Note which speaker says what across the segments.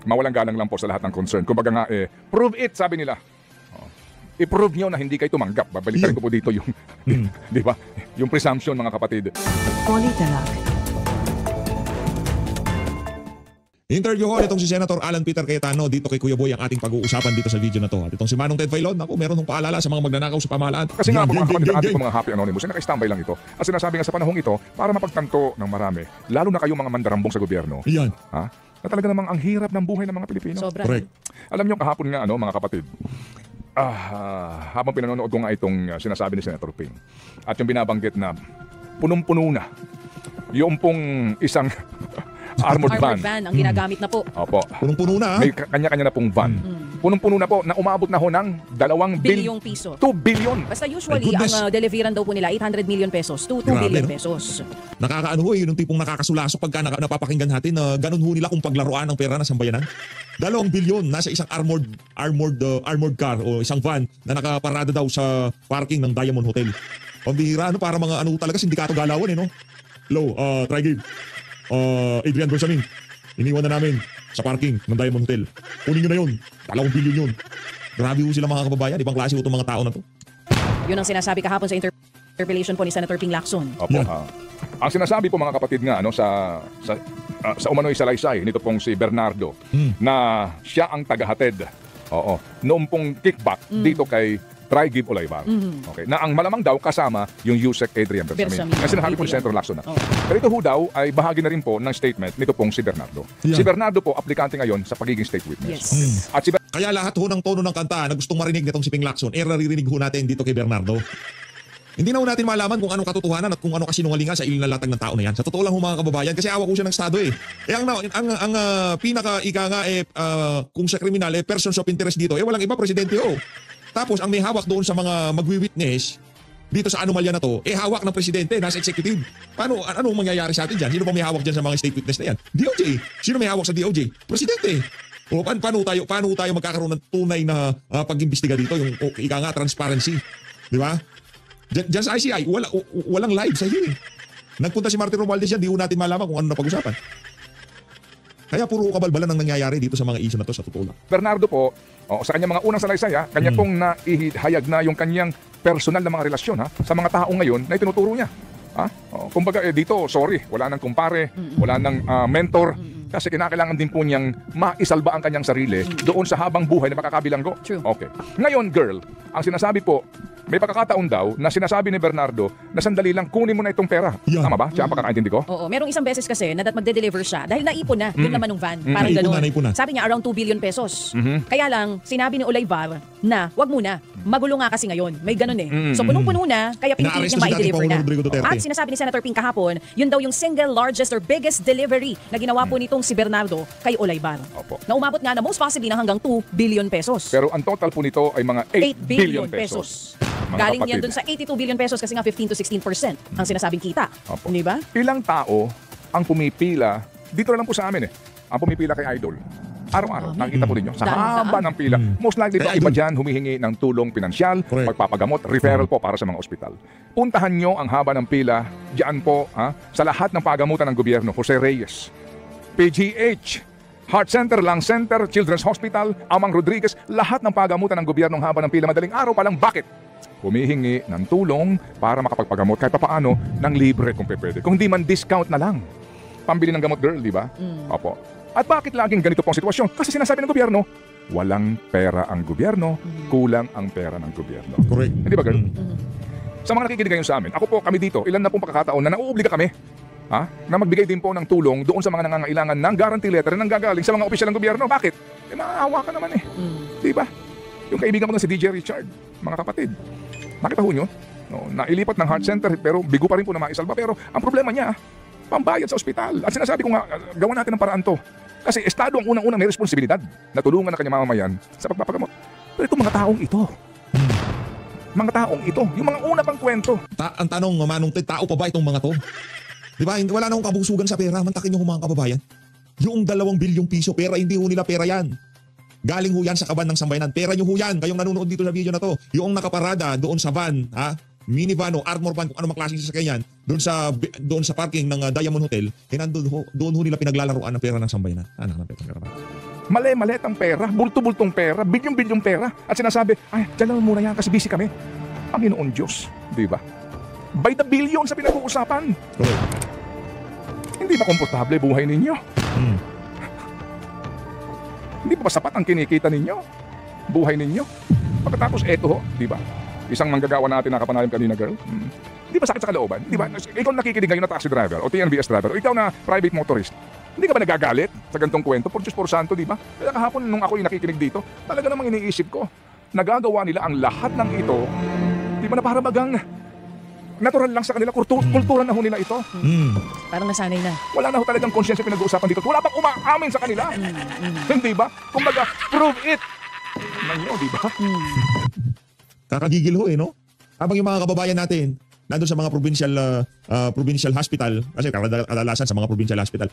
Speaker 1: mawalang galang lang po sa lahat ng concern. Kumbaga nga, prove it, sabi nila. I-prove nyo na hindi kayo tumanggap. Babalikan ko po dito yung, di ba? Yung presumption, mga kapatid.
Speaker 2: Interview ko itong si Senator Alan Peter Cayetano dito kay Kuya Boy ang ating pag-uusapan dito sa video na to. At itong si Manong Ted Filon, ako meron ng paalala sa mga magnanakaw sa pamahalaan.
Speaker 1: Kasi nga po mga kapatid, ating mga Happy Anonymous, ay naka-standby lang ito. At sinasabi nga sa panahong ito, para mapagtanto ng marami, lalo na kayong mga mandarambong sa gobyerno.
Speaker 2: Yan.
Speaker 1: Na talaga namang ang hirap ng buhay ng mga Pilipino.
Speaker 3: Sobra.
Speaker 2: Correct.
Speaker 1: Alam nyo kahapon nga, mga kapatid, habang pinanonood ko nga itong sinasabi ni Senator Ping, at yung binabanggit na punong-puno na, yung pong isang armored van
Speaker 3: ang ginagamit na po.
Speaker 1: Opo.
Speaker 2: Punong-puno na.
Speaker 1: May kanya-kanya na pong van. Punong-puno na po na umabot na ho ng 2
Speaker 3: Bilyong piso.
Speaker 1: 2 billion.
Speaker 3: Basta usually,
Speaker 2: My goodness.
Speaker 3: ang deliveran daw po nila, 800 million pesos to 2
Speaker 2: Grabe,
Speaker 3: billion
Speaker 2: no?
Speaker 3: pesos.
Speaker 2: Nakakaano ho, yun yung tipong nakakasulasok pagka napapakinggan natin na ganun ho nila kung paglaruan ng pera ng sambayanan. 2 bilyon nasa isang armored car o isang van na nakaparada daw sa parking ng Diamond Hotel. Pambihira, ano, para mga ano talaga, sindikato galawan no? Hello, Tri-Game. Adrian Bersamin, iniwan na namin sa parking ng Diamond Hotel. Kunin nyo na yun. 2 bilyon yun. Grabe ho sila mga kababayan. Ibang klase ho itong mga tao na to.
Speaker 3: Yun ang sinasabi kahapon sa interpellation po ni Senator Ping Lacson.
Speaker 1: Opo. Ang sinasabi po mga kapatid nga sa umano'y salaysay nito pong si Bernardo na siya ang tagahatid. Oo. Noong pong kickback dito kay Tri-Give Olaybar. Okay. Na ang malamang daw kasama yung Yusek Adrian Bersamin. Kasi sinasabi po ni Senator Lacson na. Pero ito ho daw ay bahagi na rin po ng statement nito pong si Bernardo.
Speaker 2: Yeah.
Speaker 1: Si Bernardo po, aplikante ngayon sa pagiging state witness.
Speaker 3: Yes.
Speaker 1: At si
Speaker 2: Kaya lahat ho ng tono ng kanta na gustong marinig nitong si Ping Lacson, naririnig ho natin dito kay Bernardo. Hindi na ho natin malaman kung anong katotohanan at kung ano kasinungalingan sa ililalatag ng tao na yan. Sa totoo lang ho mga kababayan, kasi awa ko siya ng Estado eh. Ang pinaka-ika nga kung sa kriminal persons of interest dito, walang iba, presidente ho. Tapos ang may hawak doon sa mga magwi-witness dito sa anomalya na to, hawak ng presidente, nasa executive. Anong mangyayari sa atin dyan? Sino ba may hawak dyan sa mga state witness na yan? DOJ. Sino may hawak sa DOJ? Presidente. O paano tayo magkakaroon ng tunay na pag-imbestiga dito, yung ika nga transparency. Di ba? Diyan sa ICI, walang live sa hearing. Nagpunta si Martin Romualdez yan, di ho natin malaman kung ano na pag-usapan. Kaya puro kabalbalan ang nangyayari dito sa mga issue na to sa totoo lang.
Speaker 1: Bernardo po, sa kanyang mga unang salaysay, kanya pong naihayag na yung kanyang personal na mga relasyon sa mga tao ngayon na itinuturo niya. Kumbaga dito, sorry, wala nang kumpare, wala nang mentor, kasi kinakailangan din po niyang maisalba ang kanyang sarili doon sa habang buhay na makakabilanggo.
Speaker 3: True.
Speaker 1: Okay. Ngayon, girl, ang sinasabi po, may pagkakataon daw na sinasabi ni Bernardo na sandali lang kunin mo na itong pera.
Speaker 2: Yeah.
Speaker 1: Tama ba? Siya ang pagkakaintindi ko?
Speaker 3: Oo, merong isang beses kasi na magde-deliver siya dahil naipon na yung laman ng van. Parang
Speaker 2: Naipon
Speaker 3: gano'n.
Speaker 2: na.
Speaker 3: Sabi niya around 2 billion pesos. Kaya lang, sinabi ni Olaybar na wag muna, magulo nga kasi ngayon. May gano'n eh. So punong-puno na, kaya pinipilit niya ma-deliver na. At sinasabi ni Senator Ping kahapon, yun daw yung single largest or biggest delivery na ginawa po nitong si Bernardo kay Olaybar.
Speaker 1: Opo.
Speaker 3: Na umabot nga na most possibly na hanggang 2 billion pesos.
Speaker 1: Pero ang total po nito ay mga 8 billion pesos. Mga
Speaker 3: Galing
Speaker 1: kapatid.
Speaker 3: yan dun sa 82 billion pesos kasi nga 15 to 16% ang sinasabing kita.
Speaker 1: Opo.
Speaker 3: Di ba?
Speaker 1: Ilang tao ang pumipila, dito na lang po sa amin ang pumipila kay Idol. Araw-araw, nakikita po ninyo, sa
Speaker 3: Daan-daan.
Speaker 1: haba ng pila. Most likely
Speaker 2: Kay
Speaker 1: po iba
Speaker 2: Idol.
Speaker 1: dyan humihingi ng tulong pinansyal,
Speaker 2: Correct.
Speaker 1: magpapagamot, referral po para sa mga ospital. Puntahan nyo ang haba ng pila, dyan po sa lahat ng pagamutan ng gobyerno, Jose Reyes, PGH, Heart Center, Lung Center, Children's Hospital, Amang Rodriguez, lahat ng pagamutan ng gobyerno ng haba ng pila, madaling araw pa lang. Bakit? Humihingi ng tulong para makapagpagamot kahit paano ng libre kung pwede. Kung hindi man discount na lang. Pambili ng gamot, girl, di ba? Opo. At bakit laging ganito pong sitwasyon? Kasi sinasabi ng gobyerno, walang pera ang gobyerno, kulang ang pera ng gobyerno.
Speaker 2: Correct.
Speaker 1: Hindi ba, girl? Sa mga nakikinig ngayon sa amin, ako po, kami dito, ilan na pong pagkakataon na nauobliga kami na magbigay din po ng tulong doon sa mga nangangailangan ng guarantee letter na nanggagaling sa mga opisyal ng gobyerno. Bakit? Maawa ka naman Di ba? Yung kaibigan ko na si DJ Richard, mga kapatid. Nakita ho nyo? Nailipat ng heart center pero bigo pa rin po na maisalba. Pero ang problema niya, pambayad sa ospital. At sinasabi ko nga, gawa natin ng paraan to. Kasi Estado ang unang-unang may responsibilidad na tulungan ng kanyang mamamayan sa pagpapagamot. Pero itong mga taong ito, yung mga una pang kwento.
Speaker 2: Ang tanong, Manong Ted, tao pa ba itong mga to? Di ba? Wala na akong kabusugan sa pera. Mantakin nyo mga kababayan. Yung 2 bilyong piso, pera, hindi ho nila pera yan. Galing ho yan sa kaban ng sambayanan. Pera nyo ho yan. Kayong nanonood dito sa video na to. Yung nakaparada doon sa van, minivan o armor van, kung ano mga klaseng sasakyan yan, doon sa parking ng Diamond Hotel, doon ho nila pinaglalaroan ng pera ng sambayanan. Anak ng pera.
Speaker 1: Mali-malit ang pera, bulto-bultong pera, bilyong-bilyong pera. At sinasabi, ay, dyan lang muna yan kasi busy kami. Panginoon Diyos, di ba? By the billion sa pinag-uusapan.
Speaker 2: Correct.
Speaker 1: Hindi ba komportable buhay ninyo? Hindi ba sapat ang kinikita ninyo? Buhay ninyo? Pagkatapos eto ho, di ba? Isang manggagawa natin na kapanayam kanina, girl. Di ba sakit sa kalooban? Di ba? Ikaw nakikinig ngayon na taxi driver o TNVS driver o ikaw na private motorist. Hindi ka ba nagagalit sa gantong kwento? Por Diyos, por Santo, di ba? Kaya kahapon nung ako yung nakikinig dito, talaga namang iniisip ko, nagagawa nila ang lahat ng ito, di ba na para bagang natural lang sa kanila, kultura na ho nila ito.
Speaker 3: Parang nasanay na.
Speaker 1: Wala na ho talagang konsyensya pinag-uusapan dito. Wala pang umaamin sa kanila. Hindi ba? Kumbaga, prove it. Nanyo, di ba?
Speaker 2: Kakagigil ho no? Habang yung mga kababayan natin, nandun sa mga provincial hospital, kasi kadalasan sa mga provincial hospital,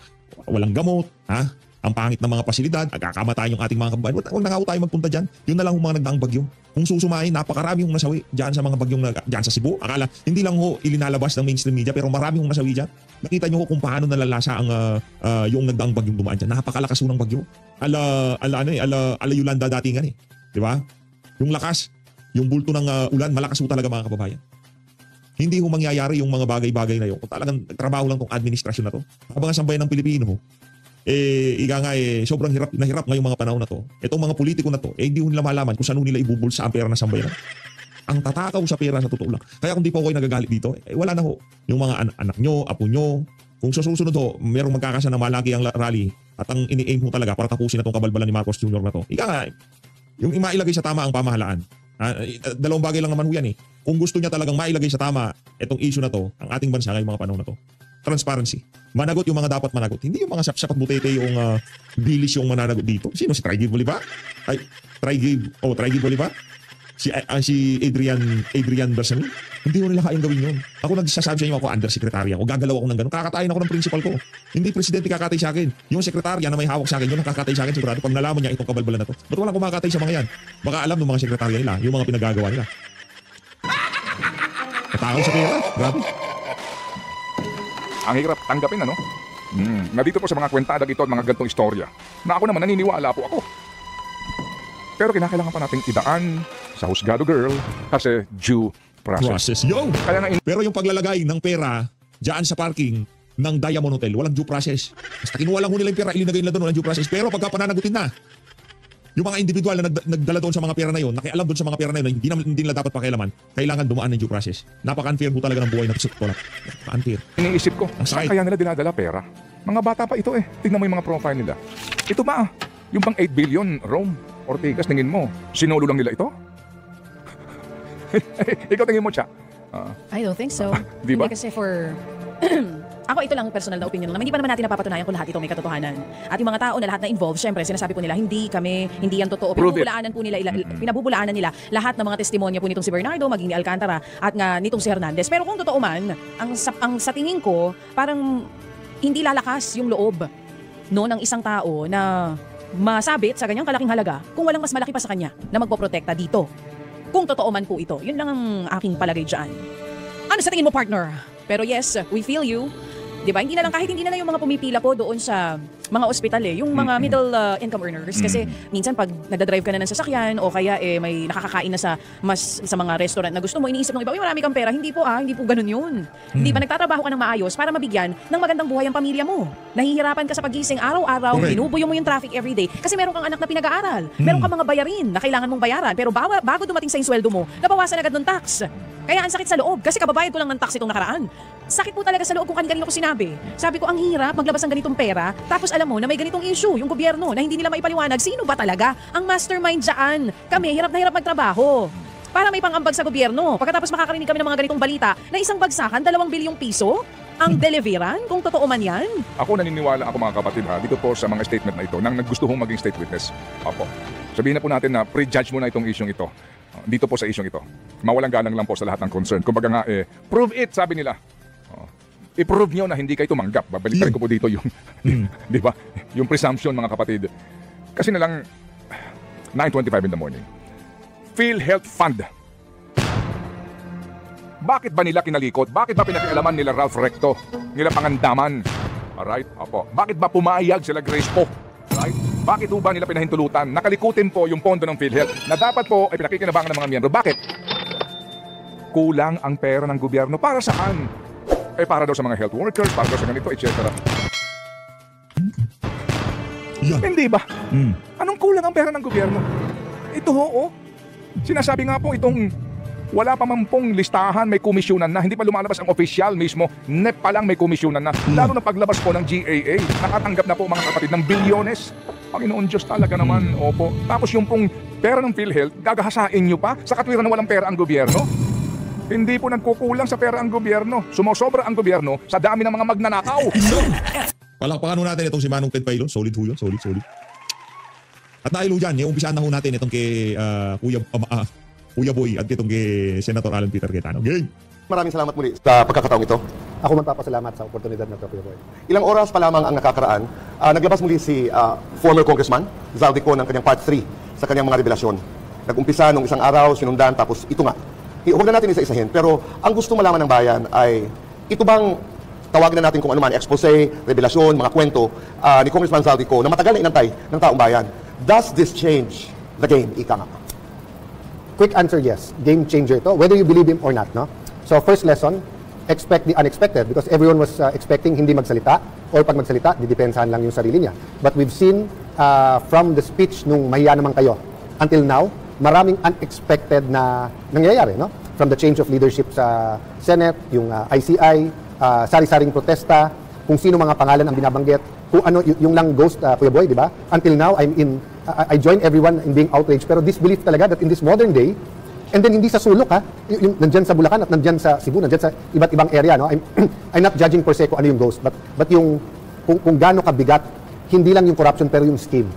Speaker 2: walang gamot, ha? Ang pangit ng mga pasilidad, agkakamatain yung ating mga kababayan. Huwag na nga ho tayo magpunta dyan. Yun na lang yung mga nagdaang bagyo. Kung susumahin, napakarami yung nasawi dyan sa mga bagyong dyan sa Cebu. Akala, hindi lang ho ilinalabas ng mainstream media, pero marami yung nasawi dyan. Nakita nyo ho kung paano nalalasa ang yung nagdaang bagyong dumaan dyan. Napakalakas ho ng bagyo. Ala Yolanda datingan eh. Di ba? Yung lakas, yung bulto ng ulan, malakas ho talaga mga kababayan. Hindi ho mangyayari yung mga bagay-bagay na yun. Kung talagang trabaho lang tong administrasyon na to. Habang ang sambayan ng Pilipino, sobrang hirap na hirap ngayong mga panahon na to. Itong mga politiko na to, hindi ho nila malaman kung saan nila ibubulsa ang pera ng sambayan. Ang tatakaw sa pera sa totoo lang. Kaya kung di po ako nagagalit dito, wala na ho. Yung mga anak nyo, apo nyo, kung susunod ho, merong magkakasya na malaki ang rally at ang ini-aim mo talaga para tapusin na tong kabalbalan ni Marcos Jr. na to. Yung mailagay sa tama ang pamahalaan. Dalawang bagay lang naman ho yan eh. Kung gusto niya talagang mailagay sa tama itong issue na to, ang ating bansa ngayong mga panahon na to. Transparency. Managot yung mga dapat managot. Hindi yung mga sapat butete yung bilis yung mananagot dito. Sino? Si Trigib Bolivar? Trigib Bolivar? Si Adrian Bersamin? Hindi ko nila kayang gawin yun. Ako nagsasabi sa inyo, ako undersecretary ako. Gagalaw ako ng ganun. Kakatayin ako ng principal ko. Hindi presidente kakatay sa akin. Yung sekretarya na may hawak sa akin, yun ang kakatay sa akin sigurado pag nalaman niya itong kabalbalan na to. Ba't walang kumakatay sa mga yan? Baka alam ng mga sekretarya nila, yung mga pinagagawa nila. Katakaw sa pera. Grabe.
Speaker 1: Ang hirap tanggapin, ano? Nandito po sa mga kwentadag ito at mga gantong istorya na ako naman naniniwala po ako. Pero kinakailangan pa nating idaan sa husgado, girl, kasi due process.
Speaker 2: Yo!
Speaker 1: Kaya nga
Speaker 2: Pero yung paglalagay ng pera dyan sa parking ng Diamond Hotel, walang due process. Basta kinuha lang ho nila yung pera, ilinagay nila doon, walang due process. Pero pagka pananagutin na, yung mga individual na nagdala doon sa mga pera na yun, nakialam doon sa mga pera na yun, hindi nila dapat pakialaman, kailangan dumaan ng due process. Napaka-unfair ho talaga ng buhay na ito. Napaka-unfair.
Speaker 1: iniisip ko, saan kaya nila dinadala pera? Mga bata pa ito eh. Tignan mo yung mga profile nila. Ito ba? Yung bang 8 billion, Rome, Ortigas, tingin mo, sinolo lang nila ito? Ikaw tingin mo, Cha?
Speaker 3: I don't think so.
Speaker 1: Di ba?
Speaker 3: Hindi kasi for... Ako ito lang personal na opinion lang. Hindi pa naman natin napapatunayan kung lahat ito may katotohanan. At yung mga tao na lahat na involved, syempre sinasabi po nila hindi yan totoo. Pinabubulaanan nila lahat ng mga testimonya po nitong si Bernardo, maging ni Alcantara at nga nitong si Hernandez. Pero kung totoo man, ang sa tingin ko, parang hindi lalakas yung loob ng isang tao na masabit sa ganyang kalaking halaga kung walang mas malaki pa sa kanya na magpoprotekta dito. Kung totoo man po ito. Yun lang ang aking palagay dyan. Ano sa tingin mo, partner? Pero yes, we feel you. Diba? Kahit hindi na lang yung mga pumipila po doon sa mga ospital yung mga middle income earners. Kasi minsan pag nagdadrive ka na ng sasakyan o kaya may nakakakain na sa mga restaurant na gusto mo, iniisip ng iba, marami kang pera. Hindi po ganun yun. Hindi ba nagtatrabaho ka ng maayos para mabigyan ng magandang buhay ang pamilya mo? Nahihirapan ka sa pagising araw-araw, binubuyo mo yung traffic everyday kasi meron kang anak na pinag-aaral. Meron kang mga bayarin na kailangan mong bayaran. Pero bago dumating sa sweldo mo, nabawasan agad ng tax. Kaya ang sakit sa loob kasi kababayad ko lang ng tax itong nakaraan. Sakit po talaga sa loob kung kanino ko sinabi. Sabi ko, ang hirap maglabas ng ganitong pera, tapos alam mo na may ganitong issue, yung gobyerno, na hindi nila maipaliwanag. Sino ba talaga ang mastermind dyan? Kami, hirap na hirap magtrabaho para may pangambag sa gobyerno. Pagkatapos makakarinig kami ng mga ganitong balita na isang bagsakan, 2 bilyong piso ang deliveran, kung totoo man yan.
Speaker 1: Ako naniniwala ako, mga kapatid, dito po sa mga statement na ito, nang naggusto hong maging state witness. Opo. Sabihin na po natin na prejudge mo na itong isyong ito. Dito po sa isyong ito. Mawalang galang lang po sa lahat ng concern. Kumbaga nga, prove it, sabi nila. I-prove nyo na hindi kayo tumanggap. Babalikan ko po dito yung, di ba? Yung presumption, mga kapatid. Kasi na lang, 9:25 in the morning. PhilHealth Fund. Bakit ba nila kinalikot? Bakit ba pinakialaman nila Ralph Recto? Nila Pangandaman? Alright? Opo. Bakit ba pumayag sila Grace Po? Right? Bakit po ba nila pinahintulutan? Nakalikutin po yung pondo ng PhilHealth na dapat po ay pinakikinabangan ng mga miyembro. Bakit? Kulang ang pera ng gobyerno. Para saan? Para daw sa mga health workers, para daw sa ganito, etc.
Speaker 2: Yan.
Speaker 1: Hindi ba? Anong kulang ang pera ng gobyerno? Ito ho. Sinasabi nga po itong wala pa man pong listahan, may komisyonan na. Hindi pa lumalabas ang official mismo. NEP pa lang may komisyonan na. Lalo na paglabas po ng GAA, nakatanggap na po mga kapatid ng bilyones. Panginoon Diyos talaga naman, opo. Tapos yung pong pera ng PhilHealth, gagahasain nyo pa sa katwiran na walang pera ang gobyerno? Hindi po nagkukulang sa pera ang gobyerno. Sumosobra ang gobyerno sa dami ng mga magnanakaw.
Speaker 2: Palakpakan natin itong si Manong Ted Pailon. Solid ho yun, solid. At dahil ho dyan, umpisahan na ho natin itong kay Kuya Boy at itong kay Senator Alan Peter Cayetano. Game!
Speaker 4: Maraming salamat muli sa pagkakataong ito.
Speaker 5: Ako magpapasalamat sa oportunidad na ito, Kuya Boy.
Speaker 4: Ilang oras pa lamang ang nakakaraan, naglabas muli si former Congressman Zaldico ng kanyang Part 3 sa kanyang mga revelasyon. Nag-umpisa nung isang araw, sinundan, tapos ito nga. Huwag na natin isa-isahin, pero ang gusto malaman ng bayan ay ito bang tawagin na natin kung ano man, expose, revelasyon, mga kwento ni Congressman Zaldico na matagal na inantay ng taong bayan. Does this change the game, ika nga?
Speaker 5: Quick answer, yes. Game changer ito, whether you believe him or not. No? So first lesson, expect the unexpected because everyone was expecting hindi magsalita or pag magsalita, didepensahan lang yung sarili niya. But we've seen from the speech nung mahiya naman kayo until now, maraming unexpected na nangyayari. No? From the change of leadership sa Senate, yung ICI, sari-saring protesta, kung sino mga pangalan ang binabanggit, kung ano yung lang ghost, Kuya Boy, di ba? Until now, I join everyone in being outraged, pero this belief talaga that in this modern day, and then hindi sa sulok yung nandyan sa Bulacan at nandyan sa Cebu, nandyan sa iba't ibang area, no? I'm not judging per se kung ano yung ghost, but yung kung gaano kabigat, hindi lang yung corruption pero yung scheme.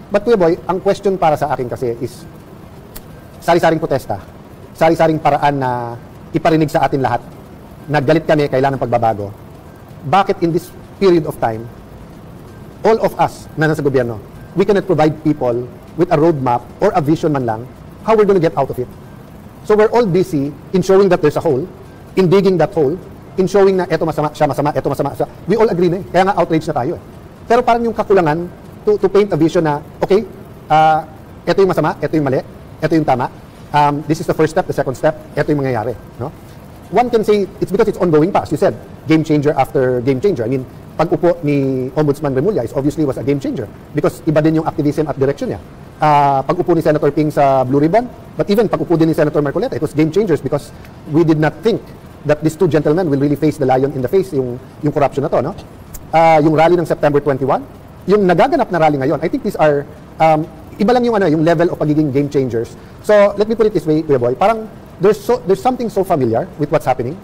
Speaker 5: But Kuya Boy, ang question para sa akin kasi is sari-saring protesta, sari-saring paraan na iparinig sa atin lahat, naggalit kami, kailangan ng pagbabago. Bakit in this period of time, all of us na nasa gobyerno, we cannot provide people with a roadmap or a vision man lang how we're going to get out of it. So we're all busy in showing that there's a hole, in digging that hole, in showing na eto masama, siya masama, eto masama. Siya. We all agree na kaya nga outrage na tayo. Pero parang yung kakulangan to paint a vision na, okay, eto yung masama, eto yung mali, eto yung tama. This is the first step, the second step, eto yung mangyayari. No? One can say it's because it's ongoing pa, as you said, game changer after game changer. I mean, pag-upo ni Ombudsman Remulla is obviously was a game changer because iba din yung activism at direction niya. Pag-upo ni Senator Ping sa Blue Ribbon, but even pag-upo din ni Senator Marcoleta, it was game changers because we did not think that these two gentlemen will really face the lion in the face, yung corruption na to, no? Yung rally ng September 21, yung nagaganap na rally ngayon, I think these are, iba lang yung level of pagiging game changers. So, let me put it this way, Kuya Boy, parang there's something so familiar with what's happening,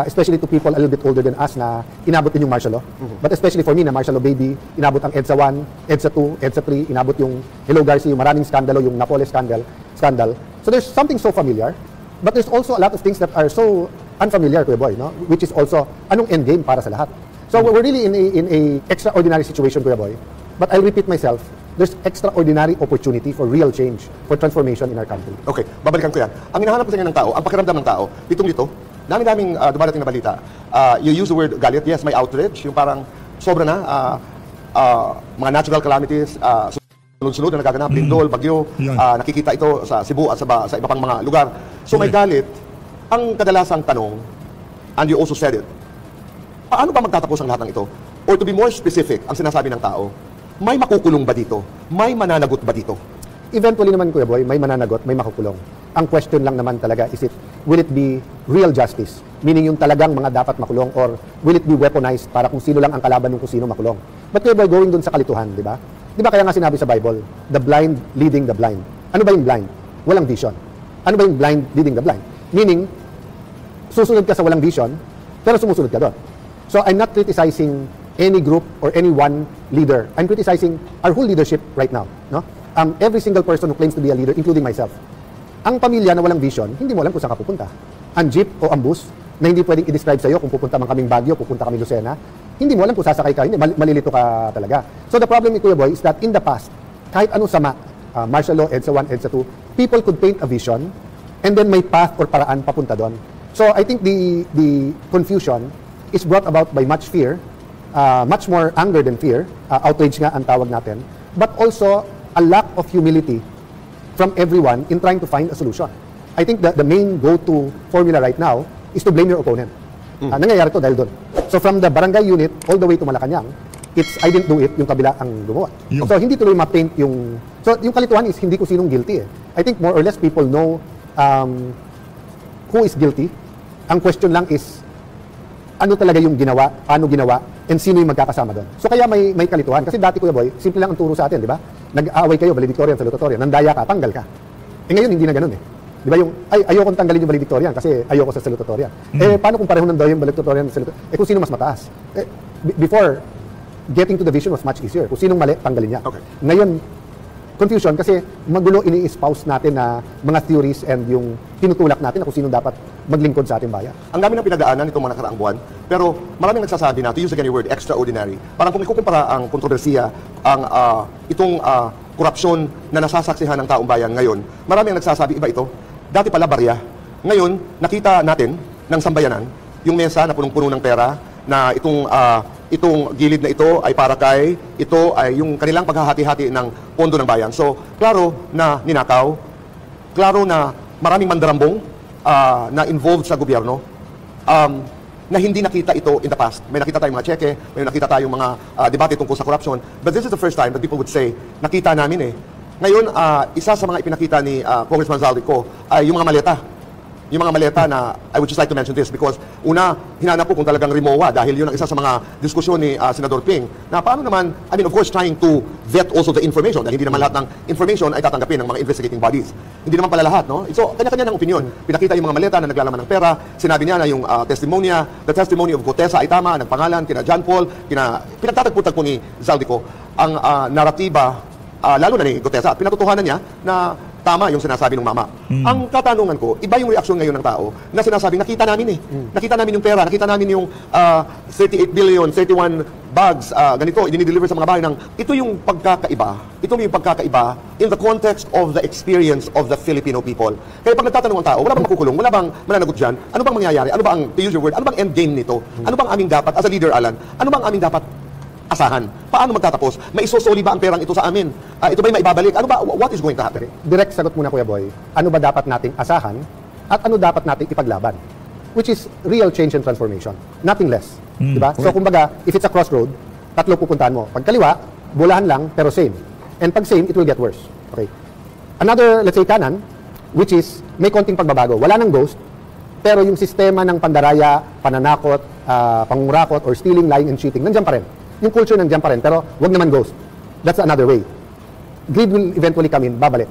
Speaker 5: especially to people a little bit older than us na inabot din yung martial law. But especially for me na martial law baby, inabot ang EDSA 1, EDSA 2, EDSA 3, inabot yung Hello Garcia, yung maraming skandalo, yung Napoles scandal. So there's something so familiar, but there's also a lot of things that are so unfamiliar, Kuya Boy, no? Which is also, anong end game para sa lahat? So we're really in a extraordinary situation, Kuya Boy. But I'll repeat myself, there's extraordinary opportunity for real change, for transformation in our country.
Speaker 4: Okay, babalikan ko yan. Ang hinahanap ko sa inyo ng tao, ang pakiramdam ng tao, ditong-dito, daming dumarating na balita. You use the word galit, yes, may outrage, yung parang sobra na, mga natural calamities, sunod-sunod na nagaganap, lindol, bagyo, nakikita ito sa Cebu at sa iba pang mga lugar. So may galit. Ang kadalasang tanong, and you also said it, paano ba magtatapos ang lahat ng ito? Or to be more specific, ang sinasabi ng tao, may makukulong ba dito? May mananagot ba dito?
Speaker 5: Eventually naman, Kuya Boy, may mananagot, may makukulong. Ang question lang naman talaga is will it be real justice? Meaning yung talagang mga dapat makulong or will it be weaponized para kung sino lang ang kalaban ng kung sino makulong? But Kuya Boy, going dun sa kalituhan, di ba? Di ba kaya nga sinabi sa Bible, the blind leading the blind. Ano ba yung blind? Walang vision. Ano ba yung blind leading the blind? Meaning, susunod ka sa walang vision, pero sumusunod ka doon. So I'm not criticizing any group or any one leader. I'm criticizing our whole leadership right now. No? Every single person who claims to be a leader, including myself. Ang pamilya na walang vision, hindi mo alam kung saan ka pupunta. Ang jeep o ang bus na hindi pwedeng i-describe sa'yo kung pupunta man kaming Baguio, pupunta kami Lucena, hindi mo alam kung sasakay ka, hindi, malilito ka talaga. So the problem, Kuya Boy, is that in the past, kahit anong sama, martial law, EDSA 1, EDSA 2, people could paint a vision and then may path or paraan papunta doon. So I think the confusion is brought about by much fear, much more anger than fear, outrage nga ang tawag natin. but also a lack of humility from everyone in trying to find a solution. I think that the main go-to formula right now is to blame your opponent. Nangyayari to dahil doon. So from the barangay unit all the way to Malacanang, it's I didn't do it, yung kabila ang gumawa. So hindi tuloy ma-paint yung... So yung kalituhan is hindi ko sinong guilty eh. I think more or less people know who is guilty. Ang question lang is ano talaga yung ginawa, paano ginawa, and sino yung magkakasama doon. So kaya may kalituhan. Kasi dati, Kuya Boy, simple lang ang turo sa atin, di ba? Nag-aaway kayo, valedictorian, salutatorian. Nandaya ka, tanggal ka. Ngayon, hindi na ganun eh. Di ba yung, ayokong tanggalin yung valedictorian kasi ayoko sa salutatorian. Paano kung pareho daw yung valedictorian sa salutatorian? Kung sino mas mataas? Before, getting to the vision was much easier. Kung sinong mali, tanggalin niya.
Speaker 4: Okay.
Speaker 5: Ngayon, confusion kasi magulo ini-espouse natin na mga theories and yung tinutulak natin na kung sino dapat maglingkod sa ating bayan.
Speaker 4: Ang dami ng pinagdaanan itong mga nakaraang buwan, pero maraming nagsasabi na, to use again yung word, extraordinary. Parang kung ikukumpara ang kontrobersiya, itong korupsyon na nasasaksihan ng taong bayan ngayon, maraming nagsasabi, iba ito. Dati pala barya. Ngayon, nakita natin ng sambayanan, yung mesa na punong-puno ng pera, na itong gilid na ito ay para kay, ito ay yung kanilang paghahati-hati ng pondo ng bayan. So, klaro na ninakaw, klaro na maraming mandarambong na involved sa gobyerno, na hindi nakita ito in the past. May nakita tayong mga cheque, may nakita tayong mga debate tungkol sa corruption, but this is the first time that people would say, nakita namin eh. Ngayon, isa sa mga ipinakita ni Congressman Zaldico ay yung mga maleta. Yung mga maleta na, I would just like to mention this because una, hinanap ko kung talagang Rimowa dahil yun ang isa sa mga diskusyon ni Senador Ping na paano naman, I mean of course trying to vet also the information dahil hindi naman lahat ng information ay tatanggapin ng mga investigating bodies. Hindi naman pala lahat, no? So, kanya-kanya ng opinion. Pinakita yung mga maleta na naglalaman ng pera, sinabi niya na yung the testimony of Gotesa ay tama, nagpangalan, kina John Paul, pinagtatagpo-tagpo ni Zaldico ang naratiba, lalo na ni Gotesa, pinatutuhanan niya na tama yung sinasabi ng mama. Ang katanungan ko, iba yung reaksyon ngayon ng tao na sinasabi, nakita namin eh. Nakita namin yung pera, nakita namin yung 38 billion, 31 bags, ganito, dinideliver sa mga bahay ng, ito yung pagkakaiba in the context of the experience of the Filipino people. Kaya pag nagtatanong ang tao, wala bang makukulong, wala bang mananagot dyan, ano bang mangyayari, ano bang, to use your word, ano bang end game nito, ano bang aming dapat, as a leader Alan, ano bang aming dapat asahan? Paano magtatapos? May isosoli ba ang perang ito sa amin? Ito ba'y maibabalik? Ano ba? What is going to happen?
Speaker 5: Direct sagot muna, Kuya Boy. Ano ba dapat nating asahan at ano dapat nating ipaglaban? Which is real change and transformation. Nothing less. Diba? So, kumbaga, if it's a crossroad, tatlo pupuntahan mo. Pag kaliwa, bulahan lang, pero same. And pag same, it will get worse. Okay. Another, let's say, kanan, which is may konting pagbabago. Wala nang ghost, pero yung sistema ng pandaraya, pananakot, pangurakot, or stealing, lying, and cheating, nandiyan pa rin. Yung culture nandiyan pa rin, pero wag naman ghost. That's another way. Greed will eventually come in, babalik.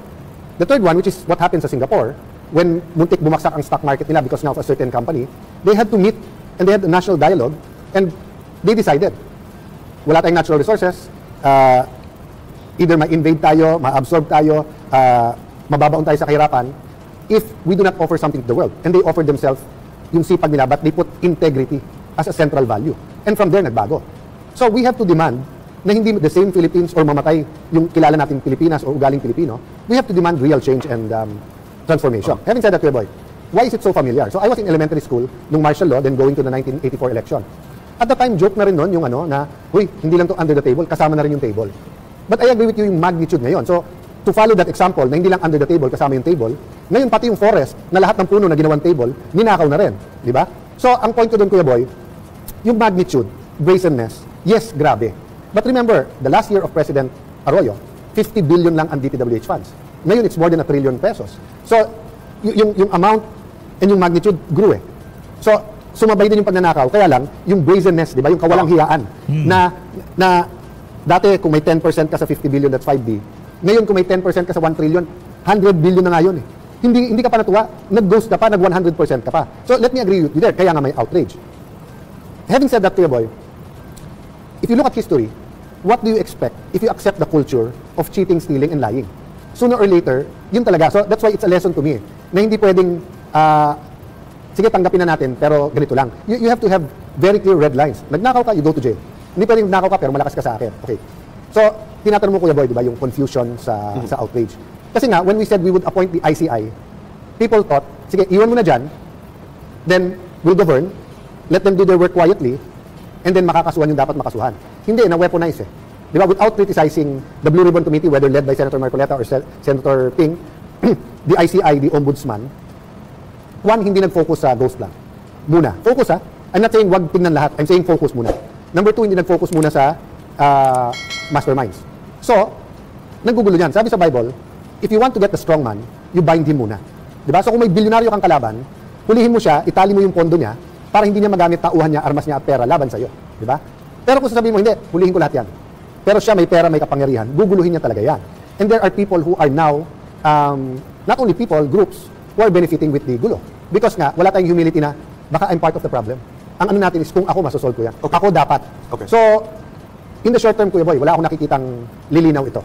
Speaker 5: The third one, which is what happened sa Singapore, when muntik bumagsak ang stock market nila because now of a certain company, they had to meet and they had a national dialogue and they decided, wala tayong natural resources, either ma-invade tayo, ma-absorb tayo, mababaon tayo sa kahirapan, if we do not offer something to the world. And they offered themselves yung sipag nila, but they put integrity as a central value. And from there, nagbago. So we have to demand na hindi the same Philippines or mamatay yung kilala nating Pilipinas o ugaling Pilipino. We have to demand real change and transformation. Having said that, Kuya Boy, why is it so familiar? So I was in elementary school nung martial law, then going to the 1984 election. At the time, joke na rin nun yung na, huy, hindi lang to under the table, kasama na rin yung table. But I agree with you yung magnitude ngayon. So to follow that example na hindi lang under the table, kasama yung table, ngayon pati yung forest na lahat ng puno na ginawang table, ninakaw na rin. Di ba? So ang point ko dun, Kuya Boy, yung magnitude, brazenness, yes, grabe. But remember, the last year of President Arroyo, 50 billion lang ang DPWH funds. Ngayon, it's more than 1 trillion pesos. So, yung amount and yung magnitude grew eh. So, sumabay din yung pagnanakaw. Kaya lang, yung brazenness, di ba? Yung kawalang hiyaan. Na dati, kung may 10% ka sa 50 billion, that's 5B. Ngayon, kung may 10% ka sa 1 trillion, 100 billion na nga yun eh. Hindi ka pa natuwa, nag-ghost ka pa, nag-100% ka pa. So, let me agree with you there. Kaya nga may outrage. Having said that, Kuya Boy, if you look at history, what do you expect if you accept the culture of cheating, stealing, and lying? Sooner or later, yun talaga. So that's why it's a lesson to me na hindi pwedeng, sige, tanggapin na natin, pero ganito lang. You have to have very clear red lines. Nagnakaw ka, you go to jail. Hindi pwedeng nagnakaw ka, pero malakas ka sa akin. Okay. So, tinatanong mo, Kuya Boy, di ba, yung confusion sa outrage. Kasi nga, when we said we would appoint the ICI, people thought, sige, iwan mo na dyan, then we'll govern, let them do their work quietly, and then makakasuhan yung dapat makasuhan. Hindi, na-weaponize eh. Di ba? Without criticizing the Blue Ribbon Committee, whether led by Senator Marcoleta or Senator Ping, the ICI, the Ombudsman, one, hindi nag-focus sa ghost lang. Muna. Focus ha. I'm not saying wag tingnan lahat. I'm saying focus muna. Number two, hindi nag-focus muna sa masterminds. So, naggugulo yan. Sabi sa Bible, if you want to get the strong man, you bind him muna. Diba? So kung may bilyonaryo kang kalaban, hulihin mo siya, itali mo yung pondo niya, para hindi niya magamit tauhan niya, armas niya at pera laban sa'yo. Diba? Pero kung sasabihin mo, hindi, hulihin ko lahat yan. Pero siya may pera, may kapangyarihan, guguluhin niya talaga yan. And there are people who are now, not only people, groups, who are benefiting with the gulo. Because nga, wala tayong humility na, baka I'm part of the problem. Ang ano natin is, kung ako, masosolve ko yan. Okay. Ako dapat. Okay. So, in the short term, Kuya Boy, wala akong nakikitang lilinaw ito.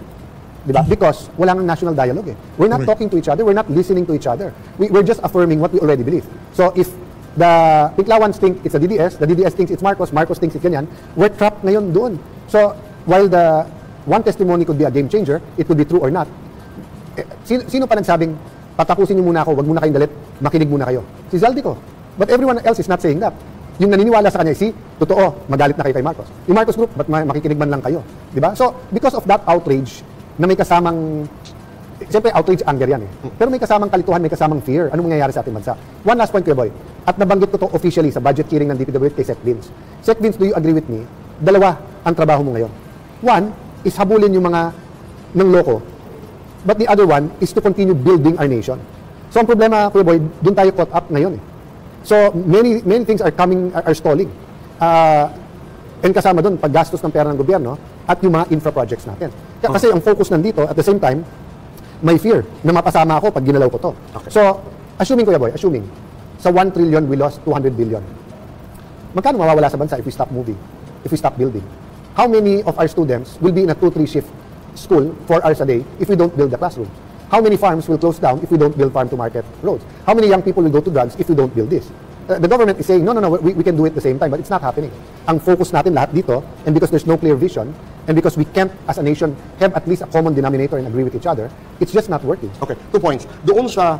Speaker 5: Diba? Because wala nang national dialogue eh. We're not talking to each other, we're not listening to each other. We're just affirming what we already believe. So if the Pinklawans think it's a DDS, the DDS thinks it's Marcos, Marcos thinks it's ganyan, we're trapped ngayon doon. So while the one testimony could be a game changer, it could be true or not. Sino pa nagsabing, patapusin niyo muna ako, wag muna kayong galit, makinig muna kayo? Si Zaldico. But everyone else is not saying that. Yung naniniwala sa kanya, totoo, magalit na kayo kay Marcos. Yung Marcos group, ba't makikinig man lang kayo? Diba? So because of that outrage, na may kasamang, siyempre outrage anger yan eh. Pero may kasamang kalituhan, may kasamang fear. Ano mangyayari sa ating bansa? One last point, Kuya Boy. At nabanggit ko to officially sa budget hearing ng DPWH kay Sec Vince. Sec Vince, do you agree with me? Dalawa ang trabaho mo ngayon. One is habulin yung mga ng loko. But the other one is to continue building our nation. So ang problema, Kuya Boy, dun tayo caught up ngayon eh. So many things are stalling. And kasama dun, paggastos ng pera ng gobyerno at yung mga infra projects natin. Kasi ang focus nandito, at the same time, may fear na mapasama ako pag ginalaw ko to. Okay. So, assuming, Kuya Boy, sa 1 trillion, we lost 200 billion. Magkano mawawala sa bansa if we stop moving, if we stop building? How many of our students will be in a 2-3 shift school 4 hours a day if we don't build the classroom? How many farms will close down if we don't build farm-to-market roads? How many young people will go to drugs if we don't build this? The government is saying, no, we can do it at the same time, but it's not happening. Ang focus natin lahat dito, and because there's no clear vision, and because we can't, as a nation, have at least a common denominator and agree with each other, it's just not working.
Speaker 4: Okay, 2 points. Doon sa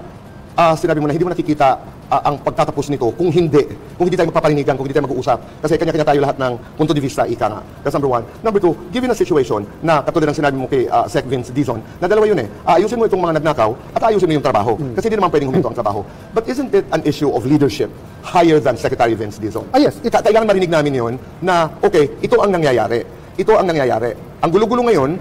Speaker 4: sinabi mo na hindi mo nakikita ang pagtatapos nito kung hindi tayo magpaparinigan, kung hindi tayo mag-uusap. Kasi kanya-kanya tayo lahat ng punto de vista, ika nga. That's number one. Number two, given a situation na katulad ng sinabi mo kay Sec Vince Dizon, na dalawa yun eh. Ayusin mo itong mga nagnakaw at ayusin mo yung trabaho. Kasi hindi naman pwedeng huminto ang trabaho. But isn't it an issue of leadership higher than Secretary Vince Dizon?
Speaker 5: Yes.
Speaker 4: Kailangan marinig namin yun na, okay, ito ang nangyayari. Ito ang nangyayari. Ang gulo-gulo ngayon,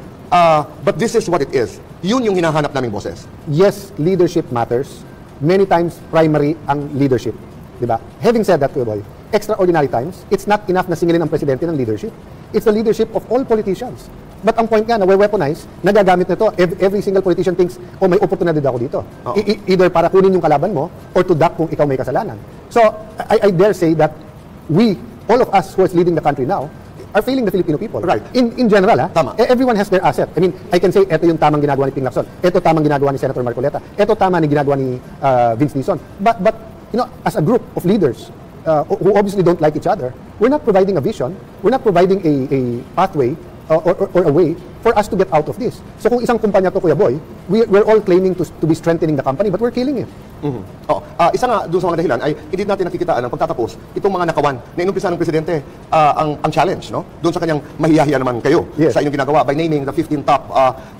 Speaker 4: but this is what it is. Yun yung hinahanap naming boses.
Speaker 5: Yes, leadership matters. Many times, primary ang leadership. Diba? Having said that, Kuya Boy, extraordinary times, it's not enough na singilin ang presidente ng leadership. It's the leadership of all politicians. But ang point nga na weaponize, nagagamit nito, every single politician thinks, oh, may oportunidad ako dito. Either para kunin yung kalaban mo, or to duck kung ikaw may kasalanan. So, I dare say that we, all of us who is leading the country now, are failing the Filipino people.
Speaker 4: Right.
Speaker 5: In general,
Speaker 4: Tama.
Speaker 5: Everyone has their asset. I mean, I can say, ito yung tamang ginagawa ni Ping Lacson. Ito tamang ginagawa ni Senator Marcoleta. Ito tama ni ginagawa ni Vince Dizon. But you know, as a group of leaders who obviously don't like each other, we're not providing a vision. We're not providing a pathway or a way for us to get out of this. So kung isang kumpanya to, Kuya Boy, we're all claiming to be strengthening the company, but we're killing it.
Speaker 4: Isa nga doon sa mga dahilan ay hindi natin nakikitaan ng pagtatapos itong mga nakawan na inumpisa ng presidente ang challenge, no? Doon sa kanyang mahiyahiya naman kayo sa inyong ginagawa by naming the 15 top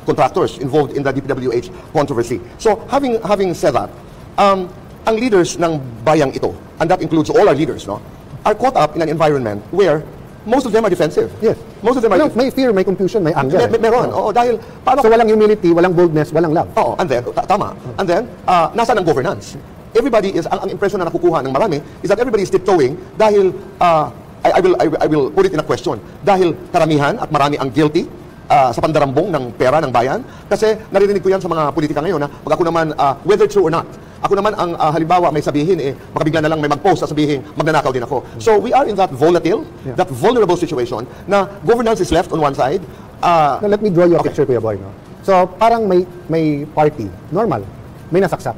Speaker 4: contractors involved in the DPWH controversy. So having said that, ang leaders ng bayang ito, and that includes all our leaders, no, are caught up in an environment where most of them are defensive.
Speaker 5: Yes.
Speaker 4: Most of them are
Speaker 5: may fear, may confusion, may anger.
Speaker 4: Meron. Oo, dahil paano
Speaker 5: so walang humility, walang boldness, walang love.
Speaker 4: Oo, and then tama. And then nasaan ang governance? Everybody is ang impression na nakukuha ng marami is that everybody is tiptoeing dahil I will put it in a question. Dahil karamihan at marami ang guilty sa pandarambong ng pera ng bayan. Kasi naririnig ko yan sa mga politika ngayon na pag ako naman, whether true or not, ako naman ang halimbawa may sabihin baka bigla na lang may mag-post sa sabihin magnanakaw din ako. So we are in that volatile, that vulnerable situation na governance is left on one side.
Speaker 5: Now, let me draw you a picture, Kuya Boy. No? So parang may party, normal, may nasaksak.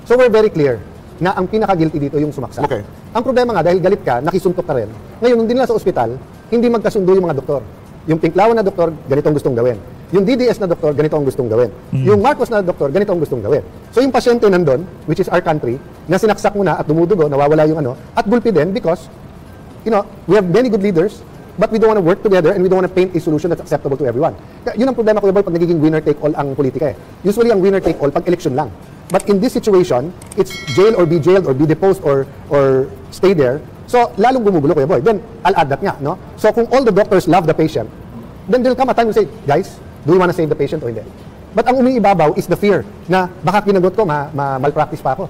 Speaker 5: So we're very clear na ang pinaka-guilty dito yung sumaksak.
Speaker 4: Okay.
Speaker 5: Ang problema nga, dahil galit ka, nakisuntok ka rin. Ngayon, nung dinala sa ospital, hindi magkasundo yung mga doktor. Yung Pinklawan na doktor, ganito ang gustong gawin. Yung DDS na doktor, ganito ang gustong gawin. Yung Marcos na doktor, ganito ang gustong gawin. So yung pasyente nandun, which is our country, na sinaksak mo na at dumudugo, nawawala yung at gulpi din because, you know, we have many good leaders, but we don't want to work together and we don't want to paint a solution that's acceptable to everyone. Yun ang problema, Kuya Boy, pag nagiging winner-take-all ang politika eh. Usually ang winner-take-all pag election lang. But in this situation, it's jail or be jailed or be deposed or stay there. So, lalong gumugulo, Kuya Boy. Then, I'll add that nga, no? So, kung all the doctors love the patient, then there'll come a time we say, guys, do you want to save the patient or hindi? But ang umiibabaw is the fear na baka kinagot ko, malpractice pa ako.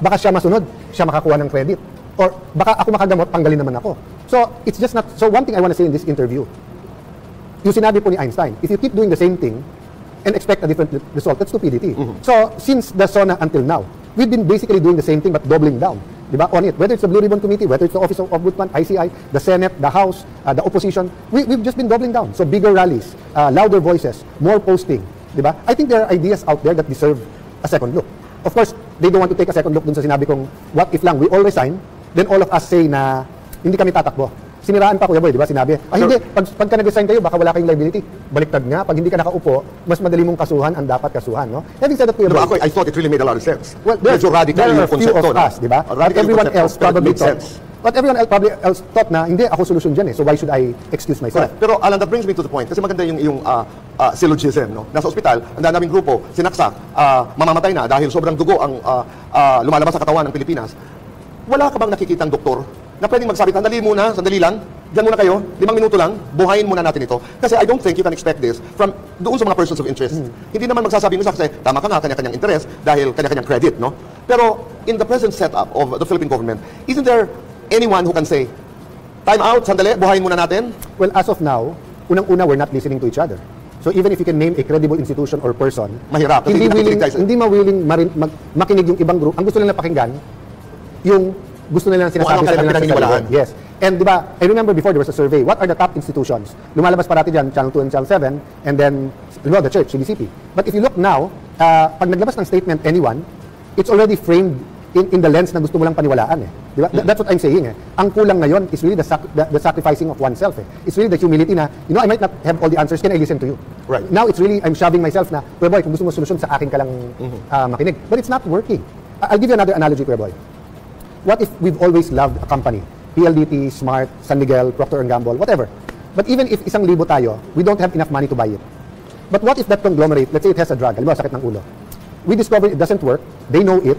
Speaker 5: Baka siya masunod, siya makakuha ng credit. Or baka ako makagamot, tanggalin naman ako. So, it's just not... So, one thing I want to say in this interview, yung sinabi po ni Einstein, if you keep doing the same thing and expect a different result, that's stupidity. So, since the SONA until now, we've been basically doing the same thing but doubling down. Diba? On it. Whether it's the Blue Ribbon Committee, whether it's the Office of Ombudsman, ICI, the Senate, the House, the opposition, we've just been doubling down. So, bigger rallies, louder voices, more posting. Diba? I think there are ideas out there that deserve a second look. Of course, they don't want to take a second look dun sa sinabi kong, what if lang, we all resign, then all of us say na, hindi kami tatakbo. Siniraan pa, Kuya Boy, di ba? Sinabi, hindi, pagka nag-resign kayo, baka wala kayong liability. Baliktad nga, pag hindi ka nakaupo, mas madali mong kasuhan ang dapat kasuhan, no? Having said that, Kuya Boy,
Speaker 4: I thought it really made a lot of sense.
Speaker 5: Well,
Speaker 4: medyo radical
Speaker 5: there
Speaker 4: yung
Speaker 5: are few
Speaker 4: konsepto,
Speaker 5: of us, di ba? But everyone else probably thought, na, hindi, ako solusyon dyan eh, so why should I excuse myself?
Speaker 4: Correct. Pero Alan, that brings me to the point, kasi maganda yung syllogism, no? Nasa ospital, ang daming grupo, sinaksak, mamamatay na dahil sobrang dugo ang lumalabas sa katawan ng Pilipinas. Wala ka bang nakikitang doktor na pwedeng magsabi, sandali lang, dyan muna kayo, 5 minuto lang, buhayin muna natin ito. Kasi I don't think you can expect this from doon sa mga persons of interest. Hindi naman magsasabi nyo sa kasi, tama ka nga, kanya-kanyang interest dahil kanya-kanyang credit, no? Pero in the present setup of the Philippine government, isn't there anyone who can say, time out, sandali, buhayin muna natin?
Speaker 5: Well, as of now, unang-una, we're not listening to each other. So even if you can name a credible institution or person,
Speaker 4: mahirap,
Speaker 5: hindi mawiling makinig yung ibang group. Ang gusto nila pakinggan, yung gusto nila sinasabi sa kanila. Yes. And di ba, I remember before there was a survey, what are the top institutions? Lumalabas parati dyan, Channel 2 and Channel 7, and then, the church, CBCP. But if you look now, pag naglabas ng statement anyone, it's already framed in the lens na gusto mo lang paniwalaan eh. Di ba? That's what I'm saying eh. Ang kulang ngayon is really the sacrificing of oneself eh. It's really the humility na, I might not have all the answers, can I listen to you?
Speaker 4: Right. Now
Speaker 5: it's really, I'm shoving myself na, Kuya Boy, kung gusto mo solusyon sa akin ka lang makinig. But it's not working. I'll give you another analogy, Kuya Boy. What if we've always loved a company? PLDT, Smart, San Miguel, Procter & Gamble, whatever. But even if 1,000 tayo, we don't have enough money to buy it. But what if that conglomerate, let's say it has a drug, halimbawa sakit ng ulo. We discover it doesn't work, they know it,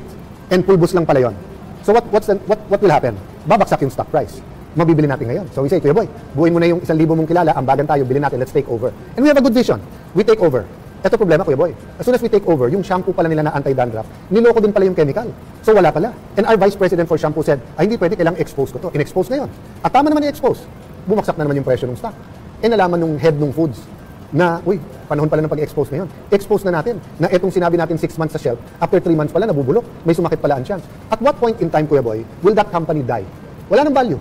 Speaker 5: and pulbos lang pala yun. So what will happen? Babaksak yung stock price. Mabibili natin ngayon. So we say, Kuya Boy, buuin mo na yung 1,000 mong kilala, ambagan tayo, bilhin natin, let's take over. And we have a good vision. We take over. Ito problema, Kuya Boy. As soon as we take over, yung shampoo pala nila na anti-dandruff, niloko din pala yung chemical. So wala pala. And our vice president for shampoo said, ay hindi pwede, kailangang expose ko to. In-expose na yun. At tama naman i-expose. Bumagsak na naman yung presyo ng stock. E nalaman nung head ng foods na, panahon pala ng pag-expose na yun. Expose na natin na itong sinabi natin 6 months sa shelf, after 3 months pala nabubulok. May sumakit pala ang chance. At what point in time, Kuya Boy, will that company die? Wala nang value.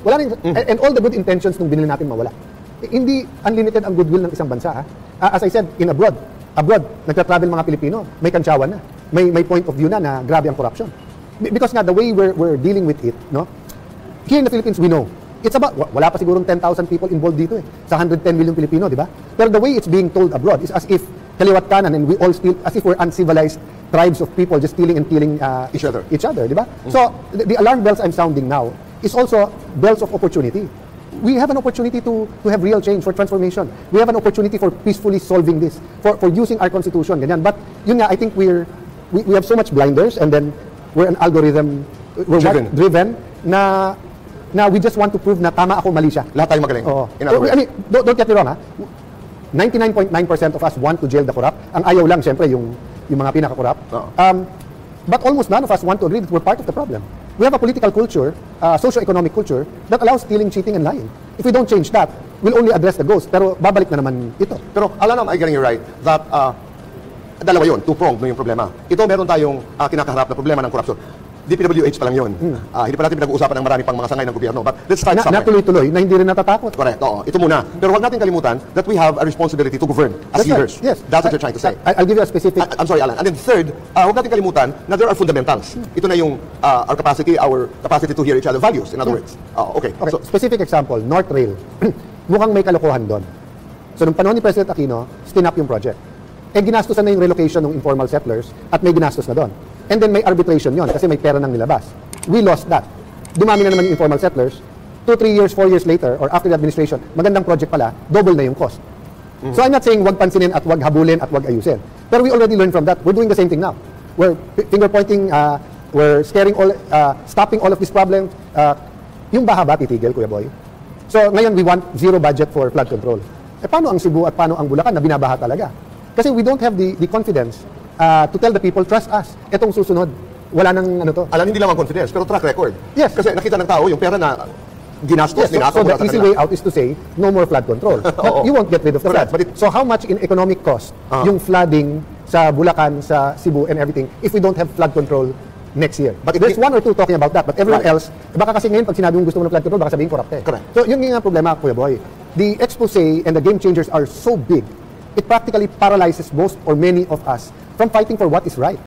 Speaker 5: Wala nang, and all the good intentions nung binili natin mawala. Hindi unlimited ang goodwill ng isang bansa. As I said, abroad, nagta-travel mga Pilipino, may kantsawan na. May point of view na grabe ang corruption. Because nga, the way we're dealing with it, no? Here in the Philippines, we know. It's about, wala pa sigurong 10,000 people involved dito eh. Sa 110 million Pilipino, di ba? Pero the way it's being told abroad is as if kaliwat kanan and we all steal, as if we're uncivilized tribes of people just stealing and killing each other, di ba? So, the alarm bells I'm sounding now is also bells of opportunity. We have an opportunity to have real change, for transformation. We have an opportunity for peacefully solving this, for using our constitution, ganyan. But yun nga, I think we have so much blinders, and then we're an algorithm, driven na we just want to prove na tama ako, mali siya.
Speaker 4: Lahat tayo magaling.
Speaker 5: I mean, don't get me wrong, 99.9% of us want to jail the corrupt. Ang ayaw lang, syempre, yung mga pinaka-corrupt. But almost none of us want to agree that we're part of the problem. We have a political culture, socio-economic culture, that allows stealing, cheating, and lying. If we don't change that, we'll only address the ghost, pero babalik na naman ito.
Speaker 4: Pero, alam am I getting you right, that, dalawa yun, two-pronged no yung problema. Ito, meron tayong kinakaharap na problema ng korupsyon. DPWH pa lang yun. Hindi pa natin pinag-uusapan ng marami pang mga sangay ng gobyerno. But let's start somewhere.
Speaker 5: Natuloy-tuloy, na hindi rin natatakot.
Speaker 4: Correct, oo. Ito muna. Pero huwag natin kalimutan that we have a responsibility to govern as leaders.
Speaker 5: Right. Yes.
Speaker 4: That's what you're trying to say.
Speaker 5: I'll give you a specific...
Speaker 4: I'm sorry, Alan. And then third, huwag natin kalimutan na there are fundamentals. Ito na yung our capacity to hear each other values, in other words. Okay.
Speaker 5: So, specific example, North Rail. Mukhang may kalokohan doon. So, nung panahon ni President Aquino, stinap yung project. Ginastusan na yung relocation ng informal settlers at may ginastos na doon. And then may arbitration yon kasi may pera nang nilabas. We lost that. Dumami na naman yung informal settlers, 2, 3 years, 4 years later, or after the administration, magandang project pala, double na yung cost. So I'm not saying wag pansinin at wag habulin at wag ayusin. Pero we already learned from that. We're doing the same thing now. We're finger pointing, we're stopping all of these problems. Yung baha ba titigil, Kuya Boy? So ngayon we want zero budget for flood control. Paano ang Cebu at paano ang Bulacan na binabaha talaga? Kasi we don't have the confidence to tell the people, trust us. Etong susunod, wala nang ano to.
Speaker 4: Alam, hindi lang ang confidence, pero track record.
Speaker 5: Yes.
Speaker 4: Kasi nakita ng tao yung pera na ginastos,
Speaker 5: Yes, so the easy way out is to say, no more flood control. But you won't get rid of the
Speaker 4: Correct,
Speaker 5: flood.
Speaker 4: but
Speaker 5: So how much in economic cost yung flooding sa Bulacan, sa Cebu, and everything, if we don't have flood control next year?
Speaker 4: But
Speaker 5: There's one or two talking about that, but everyone
Speaker 4: Right.
Speaker 5: else, baka kasi ngayon, pag sinabi mong gusto mo ng flood control, baka sabihin corrupt eh.
Speaker 4: Correct.
Speaker 5: So yung nga problema, Kuya Boy, the expose and the game changers are so big, it practically paralyzes most or many of us from fighting for what is right.